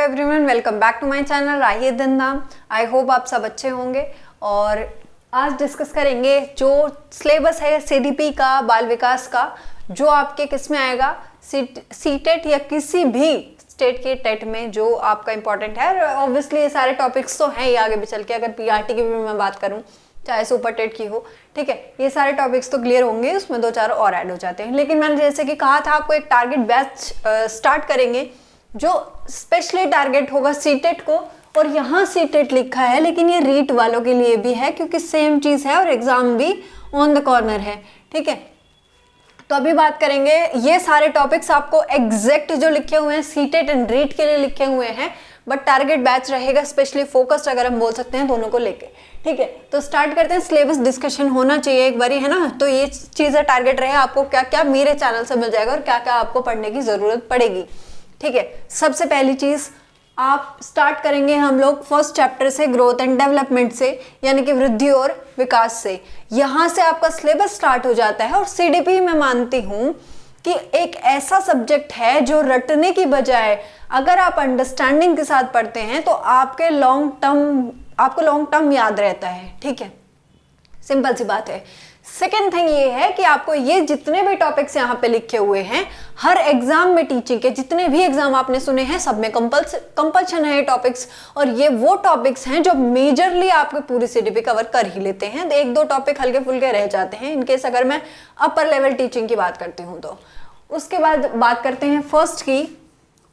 Everyone, welcome back to my channel Rahi धंधाम। I hope आप सब अच्छे होंगे। और आज डिस्कस करेंगे जो सिलेबस है सीडीपी का, बाल विकास का, जो आपके किस में आएगा, सीटेट या किसी भी स्टेट के टेट में, जो आपका इंपॉर्टेंट है। ऑब्वियसली ये सारे टॉपिक्स तो हैं ही आगे भी चल के, अगर पीआरटी की भी मैं बात करूँ, चाहे सुपर टेट की हो, ठीक है, ये सारे टॉपिक्स तो क्लियर होंगे, उसमें दो चार और ऐड हो जाते हैं। लेकिन मैंने जैसे कि कहा था, आपको एक टारगेट बैच स्टार्ट करेंगे जो स्पेशली टारगेट होगा सीटेट को। और यहाँ सीटेट लिखा है, लेकिन ये रीट वालों के लिए भी है, क्योंकि सेम चीज़ है और एग्जाम भी ऑन द कॉर्नर है, ठीक है। तो अभी बात करेंगे, ये सारे टॉपिक्स आपको एग्जैक्ट जो लिखे हुए हैं सीटेट एंड रीट के लिए लिखे हुए हैं, बट टारगेट बैच रहेगा स्पेशली फोकस्ड, अगर हम बोल सकते हैं, दोनों को लेके, ठीक है। तो स्टार्ट करते हैं। सिलेबस डिस्कशन होना चाहिए एक बारी, है ना। तो ये चीज़ें टारगेट रहे, आपको क्या क्या मेरे चैनल से मिल जाएगा और क्या क्या आपको पढ़ने की ज़रूरत पड़ेगी, ठीक है। सबसे पहली चीज़ आप स्टार्ट करेंगे हम लोग फर्स्ट चैप्टर से, ग्रोथ एंड डेवलपमेंट से, यानी कि वृद्धि और विकास से। यहाँ से आपका सिलेबस स्टार्ट हो जाता है। और सीडीपी मैं मानती हूँ कि एक ऐसा सब्जेक्ट है जो रटने की बजाय अगर आप अंडरस्टैंडिंग के साथ पढ़ते हैं तो आपको लॉन्ग टर्म याद रहता है, ठीक है। सिंपल सी बात है। सेकेंड थिंग ये है कि आपको ये जितने भी टॉपिक्स यहाँ पे लिखे हुए हैं, हर एग्जाम में टीचिंग के जितने भी एग्जाम आपने सुने हैं, सब में कंपल्शन है ये टॉपिक्स। और ये वो टॉपिक्स हैं जो मेजरली आपके पूरी सीडीपी कवर कर ही लेते हैं। एक दो टॉपिक हल्के फुल्के रह जाते हैं, इनकेस अगर मैं अपर लेवल टीचिंग की बात करती हूँ तो। उसके बाद बात करते हैं फर्स्ट की।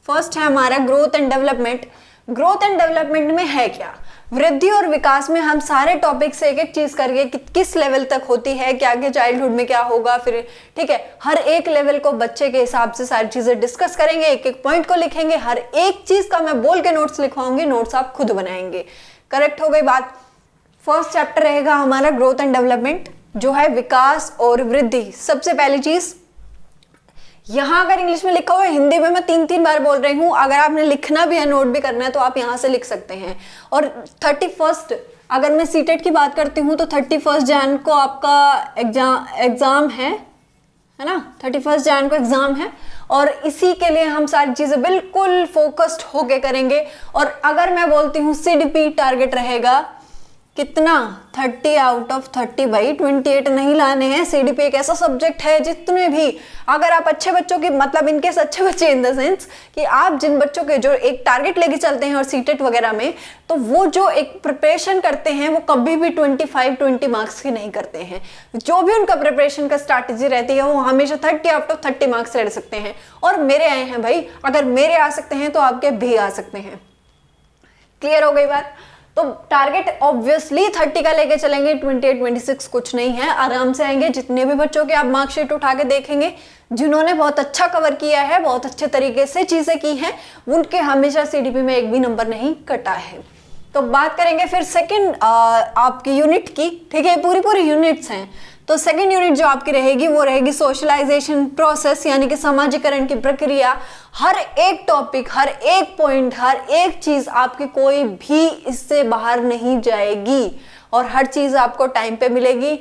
फर्स्ट है हमारा growth and development. Growth and development में है क्या, वृद्धि और विकास में हम सारे टॉपिक से एक एक चीज करके किस लेवल तक होती है, क्या क्या चाइल्डहुड में क्या होगा, फिर ठीक है, हर एक लेवल को बच्चे के हिसाब से सारी चीजें डिस्कस करेंगे, एक एक पॉइंट को लिखेंगे, हर एक चीज का मैं बोल के नोट्स लिखवाऊंगी, नोट्स आप खुद बनाएंगे। करेक्ट हो गई बात। फर्स्ट चैप्टर रहेगा हमारा ग्रोथ एंड डेवलपमेंट, जो है विकास और वृद्धि। सबसे पहली चीज, यहाँ अगर इंग्लिश में लिखा हुआ है, हिंदी में मैं 3-3 बार बोल रही हूँ, अगर आपने लिखना भी है, नोट भी करना है, तो आप यहाँ से लिख सकते हैं। और 31 अगर मैं सीटेट की बात करती हूँ तो 31 जैन को आपका एग्जाम है ना। 31 जैन को एग्जाम है और इसी के लिए हम सारी चीजें बिल्कुल फोकस्ड होके करेंगे। और अगर मैं बोलती हूँ सीडीपी टारगेट रहेगा कितना, 30 आउट ऑफ 30 भाई, 28 नहीं लाने हैं। सीडीपी एक ऐसा सब्जेक्ट है जितने भी, अगर आप अच्छे बच्चों की, मतलब इनके अच्छे बच्चे इन द सेंस कि आप जिन बच्चों के जो एक टारगेट लेके चलते हैं और सीटेट वगैरह में, तो वो जो एक प्रिपरेशन करते हैं वो कभी भी 25-20 मार्क्स की नहीं करते हैं। जो भी उनका प्रिपरेशन का स्ट्रैटेजी रहती है वो हमेशा 30 आउट ऑफ 30 मार्क्स रह सकते हैं। और मेरे आए हैं भाई, अगर मेरे आ सकते हैं तो आपके भी आ सकते हैं। क्लियर हो गई बात। तो टारगेट ऑब्वियसली 30 का लेके चलेंगे, 28-26 कुछ नहीं है, आराम से आएंगे। जितने भी बच्चों के आप मार्कशीट उठा के देखेंगे, जिन्होंने बहुत अच्छा कवर किया है, बहुत अच्छे तरीके से चीजें की हैं, उनके हमेशा सीडीपी में एक भी नंबर नहीं कटा है। तो बात करेंगे फिर सेकंड आपकी यूनिट की, ठीक है, पूरी यूनिट्स हैं। तो सेकंड यूनिट जो आपकी रहेगी वो रहेगी सोशलाइजेशन प्रोसेस, यानी कि समाजीकरण की प्रक्रिया। हर एक टॉपिक, हर एक पॉइंट, हर एक चीज आपकी कोई भी इससे बाहर नहीं जाएगी और हर चीज आपको टाइम पे मिलेगी।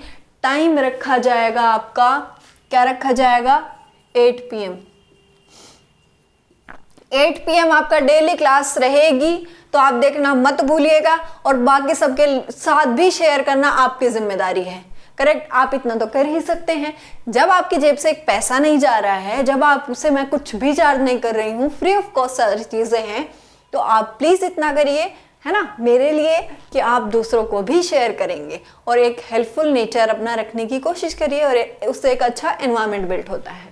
टाइम रखा जाएगा आपका, क्या रखा जाएगा, 8 PM। 8 PM आपका डेली क्लास रहेगी, तो आप देखना मत भूलिएगा। और बाकी सबके साथ भी शेयर करना आपकी जिम्मेदारी है। करेक्ट, आप इतना तो कर ही सकते हैं। जब आपकी जेब से एक पैसा नहीं जा रहा है, जब आपसे मैं कुछ भी चार्ज नहीं कर रही हूँ, फ्री ऑफ कॉस्ट सारी चीजें हैं, तो आप प्लीज इतना करिए, है ना, मेरे लिए, कि आप दूसरों को भी शेयर करेंगे और एक हेल्पफुल नेचर अपना रखने की कोशिश करिए, और उससे एक अच्छा एनवायरनमेंट बिल्ड होता है।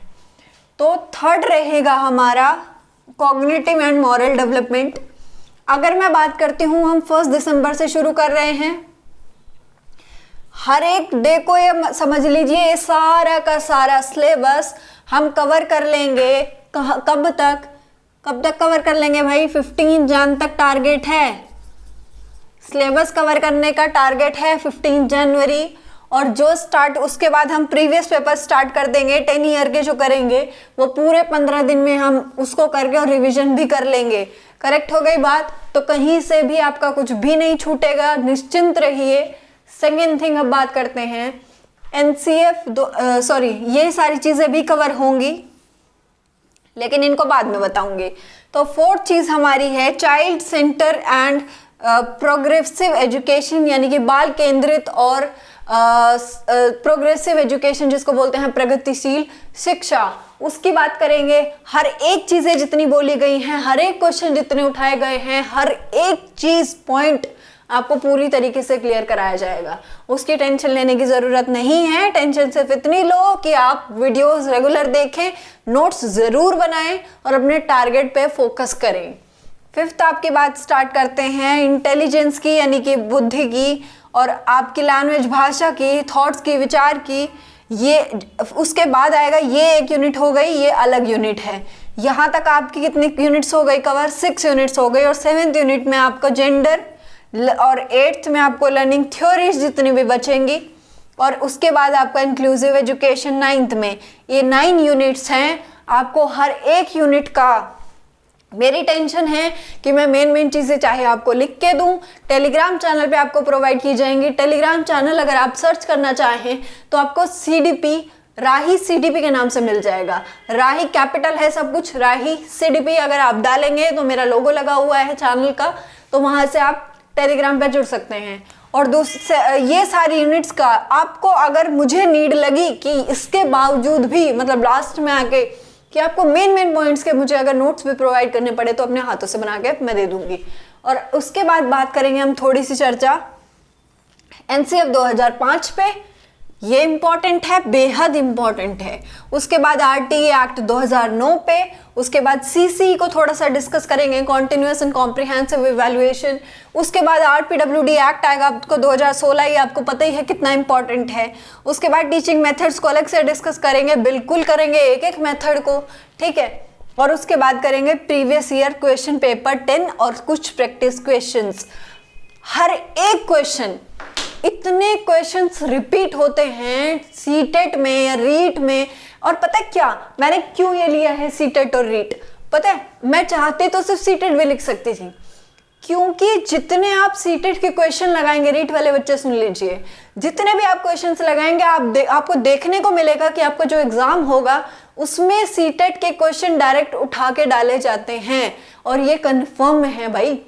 तो थर्ड रहेगा हमारा कॉग्निटिव एंड मॉरल डेवलपमेंट। अगर मैं बात करती हूँ, हम 1 दिसंबर से शुरू कर रहे हैं। हर एक डे को ये समझ लीजिए, ये सारा का सारा सिलेबस हम कवर कर लेंगे। कब तक कवर कर लेंगे भाई, 15 जन तक टारगेट है। सिलेबस कवर करने का टारगेट है 15 जनवरी। और जो स्टार्ट, उसके बाद हम प्रीवियस पेपर स्टार्ट कर देंगे, 10 ईयर के जो करेंगे वो पूरे 15 दिन में हम उसको करके और रिवीजन भी कर लेंगे। करेक्ट हो गई बात। तो कहीं से भी आपका कुछ भी नहीं छूटेगा, निश्चिंत रहिए। सेकेंड थिंग अब बात करते हैं एनसीएफ, ये सारी चीजें भी कवर होंगी, लेकिन इनको बाद में बताऊंगी। तो फोर्थ चीज हमारी है child centre and progressive education, यानी कि बाल केंद्रित और प्रोग्रेसिव एजुकेशन जिसको बोलते हैं प्रगतिशील शिक्षा, उसकी बात करेंगे। हर एक चीजें जितनी बोली गई हैं, हर एक क्वेश्चन जितने उठाए गए हैं, हर एक चीज पॉइंट आपको पूरी तरीके से क्लियर कराया जाएगा। उसकी टेंशन लेने की जरूरत नहीं है। टेंशन सिर्फ इतनी लो कि आप वीडियोस रेगुलर देखें, नोट्स जरूर बनाएं और अपने टारगेट पे फोकस करें। फिफ्थ आपकी बात स्टार्ट करते हैं इंटेलिजेंस की, यानी कि बुद्धि की और आपकी लैंग्वेज भाषा की, थॉट्स की, विचार की। ये उसके बाद आएगा, ये एक यूनिट हो गई, ये अलग यूनिट है। यहाँ तक आपकी कितनी यूनिट्स हो गई कवर? 6 यूनिट्स हो गई। और 7th यूनिट में आपको जेंडर और 8th में आपको लर्निंग थ्योरीज जितनी भी बचेंगी। और उसके बाद आपका इंक्लूसिव एजुकेशन 9th में। ये 9 यूनिट्स हैं। आपको हर एक यूनिट का मेरी टेंशन है कि मैं मेन चीजें चाहे आपको लिख के दूं, टेलीग्राम चैनल पे आपको प्रोवाइड की जाएंगी। टेलीग्राम चैनल अगर आप सर्च करना चाहें तो आपको CDP, राही CDP के नाम से मिल जाएगा। राही कैपिटल है सब कुछ, राही CDP अगर आप डालेंगे तो मेरा लोगो लगा हुआ है चैनल का, तो वहां से आप टेलीग्राम पे जुड़ सकते हैं। और ये सारी यूनिट्स का आपको अगर मुझे नीड लगी कि इसके बावजूद भी, मतलब लास्ट में आके कि आपको मेन पॉइंट्स के मुझे अगर नोट्स भी प्रोवाइड करने पड़े तो अपने हाथों से बना के मैं दे दूंगी। और उसके बाद बात करेंगे हम थोड़ी सी चर्चा NCF 2005 पे। ये इंपॉर्टेंट है, बेहद इंपॉर्टेंट है। उसके बाद RTE एक्ट 2009 पे। उसके बाद CCE को थोड़ा सा डिस्कस करेंगे, कॉन्टिन्यूअस एंड कॉम्प्रिहेंसिव इवैल्यूएशन। उसके बाद RPWD एक्ट आएगा आपको 2016, ये आपको पता ही है कितना इंपॉर्टेंट है। उसके बाद टीचिंग मेथड्स को अलग से डिस्कस करेंगे, बिल्कुल करेंगे एक एक मेथड को, ठीक है। और उसके बाद करेंगे प्रीवियस ईयर क्वेश्चन पेपर 10 और कुछ प्रैक्टिस क्वेश्चंस। हर एक क्वेश्चन, इतने क्वेश्चंस रिपीट होते हैं सीटेट में या रीट में। और पता है क्या, मैंने क्यों ये लिया है सीटेट और रीट? पता है, मैं चाहती तो सिर्फ सीटेट भी लिख सकती थी, क्योंकि जितने आप सीटेट के क्वेश्चन लगाएंगे, रीट वाले बच्चे सुन लीजिए, जितने भी आप क्वेश्चंस लगाएंगे आपको देखने को मिलेगा कि आपका जो एग्जाम होगा उसमें सीटेट के क्वेश्चन डायरेक्ट उठा के डाले जाते हैं। और ये कंफर्म है भाई।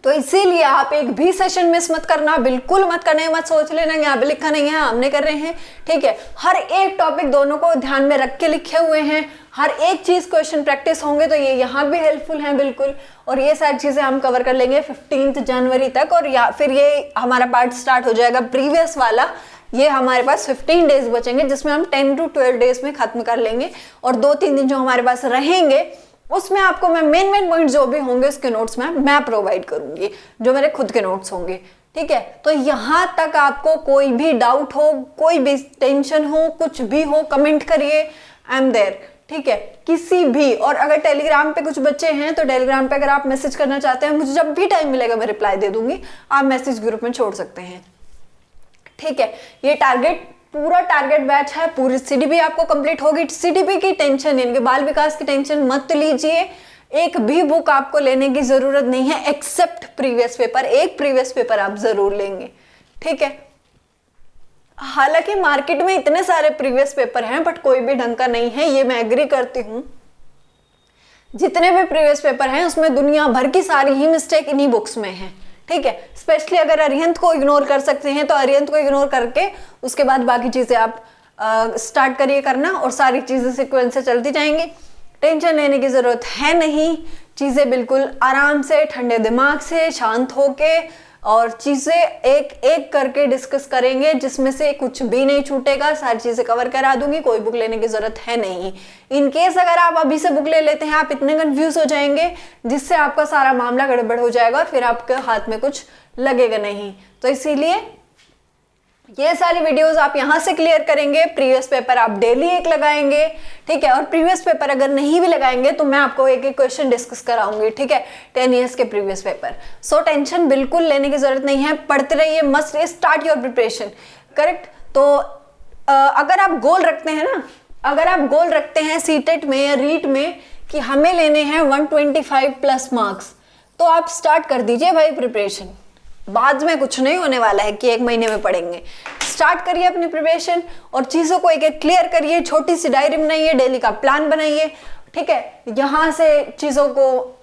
तो इसीलिए आप एक भी सेशन मिस मत करना, बिल्कुल मत करना। मत सोच लेना यहाँ पे लिखा नहीं है, हमने कर रहे हैं, ठीक है। हर एक टॉपिक दोनों को ध्यान में रख के लिखे हुए हैं। हर एक चीज क्वेश्चन प्रैक्टिस होंगे, तो ये यहाँ भी हेल्पफुल है बिल्कुल। और ये सारी चीजें हम कवर कर लेंगे 15 जनवरी तक। और या फिर ये हमारा पार्ट स्टार्ट हो जाएगा प्रीवियस वाला। ये हमारे पास 15 डेज बचेंगे, जिसमें हम 10 to 12 डेज में खत्म कर लेंगे। और 2-3 दिन जो हमारे पास रहेंगे उसमें आपको मैं मेन पॉइंट जो भी होंगे उसके नोट्स मैं प्रोवाइड करूंगी, जो मेरे खुद के नोट्स होंगे, ठीक है। तो यहाँ तक आपको कोई भी डाउट हो, कोई भी टेंशन हो, कुछ भी हो, कमेंट करिए, आई एम देयर, ठीक है, किसी भी। और अगर टेलीग्राम पे कुछ बच्चे हैं तो टेलीग्राम पे अगर आप मैसेज करना चाहते हैं, मुझे जब भी टाइम मिलेगा मैं रिप्लाई दे दूंगी, आप मैसेज ग्रुप में छोड़ सकते हैं, ठीक है। ये पूरा टारगेट बैच है, पूरी CDP आपको कंप्लीट होगी। CDP की टेंशन, यानी कि बाल विकास की टेंशन मत लीजिए। एक भी बुक आपको लेने की जरूरत नहीं है एक्सेप्ट प्रीवियस पेपर। एक प्रीवियस पेपर आप जरूर लेंगे, ठीक है। हालांकि मार्केट में इतने सारे प्रीवियस पेपर हैं, बट कोई भी ढंग का नहीं है, ये मैं एग्री करती हूँ। जितने भी प्रीवियस पेपर हैं उसमें दुनिया भर की सारी ही मिस्टेक इन्हीं बुक्स में है, ठीक है। स्पेशली अगर अरिहंत को इग्नोर कर सकते हैं तो अरिहंत को इग्नोर करके उसके बाद बाकी चीजें आप स्टार्ट करिए करना, और सारी चीजें सीक्वेंस से चलती जाएंगी। टेंशन लेने की जरूरत है नहीं। चीजें बिल्कुल आराम से, ठंडे दिमाग से, शांत होके और चीजें एक एक करके डिस्कस करेंगे, जिसमें से कुछ भी नहीं छूटेगा। सारी चीजें कवर करा दूंगी, कोई बुक लेने की जरूरत है नहीं। इन केस अगर आप अभी से बुक ले लेते हैं, आप इतने कंफ्यूज हो जाएंगे जिससे आपका सारा मामला गड़बड़ हो जाएगा और फिर आपके हाथ में कुछ लगेगा नहीं। तो इसीलिए ये सारी वीडियोस आप यहाँ से क्लियर करेंगे। प्रीवियस पेपर आप डेली एक लगाएंगे, ठीक है। और प्रीवियस पेपर अगर नहीं भी लगाएंगे तो मैं आपको एक एक क्वेश्चन डिस्कस कराऊंगी, ठीक है, 10 ईयर्स के प्रीवियस पेपर। सो टेंशन बिल्कुल लेने की जरूरत नहीं है, पढ़ते रहिए, must start your preparation, correct. तो अगर आप गोल रखते हैं ना, अगर आप गोल रखते हैं सीटेट में या रीट में कि हमें लेने हैं 125+ मार्क्स, तो आप स्टार्ट कर दीजिए भाई प्रिपरेशन। बाद में कुछ नहीं होने वाला है कि 1 महीने में पढ़ेंगे। स्टार्ट करिए अपनी प्रिपरेशन और चीजों को एक एक क्लियर करिए। छोटी सी डायरी बनाइए, डेली का प्लान बनाइए, ठीक है, यहाँ से चीज़ों को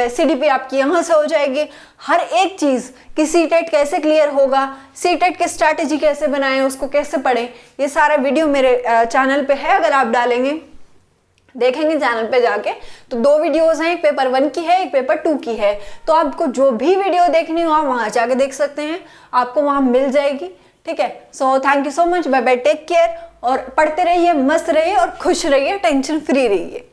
CDP आपकी यहाँ से हो जाएगी। हर एक चीज़ कि CTET कैसे क्लियर होगा, CTET की स्ट्रैटेजी कैसे बनाएं, उसको कैसे पढ़ें, ये सारा वीडियो मेरे चैनल पे है। अगर आप डालेंगे देखेंगे चैनल पे जाके तो 2 वीडियोस हैं, एक पेपर 1 की है, एक पेपर 2 की है। तो आपको जो भी वीडियो देखनी हो आप वहाँ जाके देख सकते हैं, आपको वहाँ मिल जाएगी। ठीक है, so thank you so much, bye bye, take care, और पढ़ते रहिए, मस्त रहिए और खुश रहिए, टेंशन फ्री रहिए।